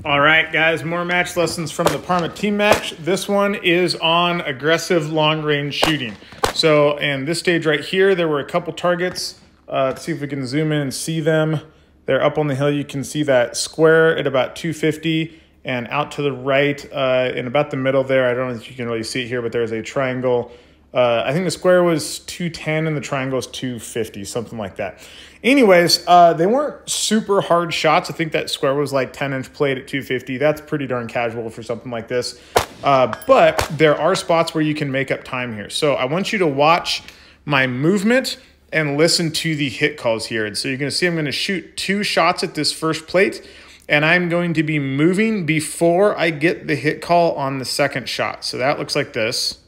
All right, guys, more match lessons from the Parma team match. This one is on aggressive long-range shooting. So in this stage right here, there were a couple targets. Let's see if we can zoom in and see them. They're up on the hill. You can see that square at about 250 and out to the right in about the middle there. I don't know if you can really see it here, but there's a triangle. I think the square was 210 and the triangle is 250, something like that. Anyways, they weren't super hard shots. I think that square was like 10-inch plate at 250. That's pretty darn casual for something like this. But there are spots where you can make up time here. So I want you to watch my movement and listen to the hit calls here. And so you're going to see I'm going to shoot 2 shots at this first plate, and I'm going to be moving before I get the hit call on the second shot. So that looks like this.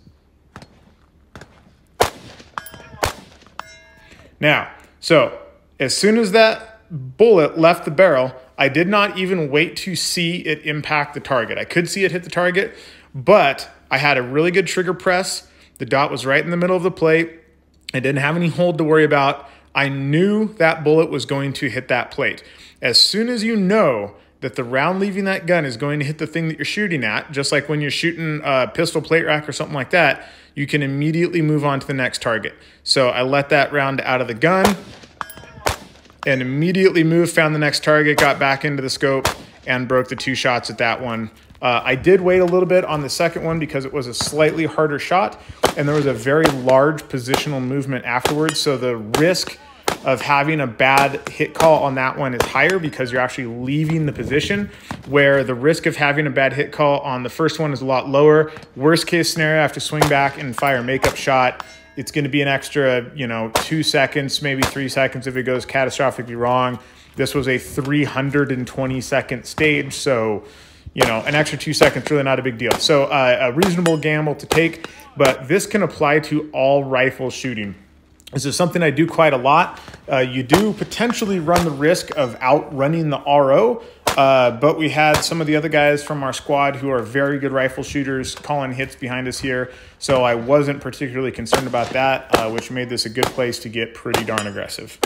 Now, so as soon as that bullet left the barrel, I did not even wait to see it impact the target. I could see it hit the target, but I had a really good trigger press. The dot was right in the middle of the plate. I didn't have any hold to worry about. I knew that bullet was going to hit that plate. As soon as you know that the round leaving that gun is going to hit the thing that you're shooting at, just like when you're shooting a pistol plate rack or something like that, you can immediately move on to the next target. So I let that round out of the gun and immediately moved, found the next target, got back into the scope, and broke the 2 shots at that one. I did wait a little bit on the second one because it was a slightly harder shot, and there was a very large positional movement afterwards, so the risk of having a bad hit call on that one is higher because you're actually leaving the position, where the risk of having a bad hit call on the first one is a lot lower. Worst case scenario, I have to swing back and fire a makeup shot. It's going to be an extra, 2 seconds, maybe 3 seconds if it goes catastrophically wrong. This was a 320-second stage, so, an extra 2 seconds, really not a big deal. So a reasonable gamble to take, but this can apply to all rifle shooting. This is something I do quite a lot. You do potentially run the risk of outrunning the RO, but we had some of the other guys from our squad who are very good rifle shooters calling hits behind us here, so I wasn't particularly concerned about that, which made this a good place to get pretty darn aggressive.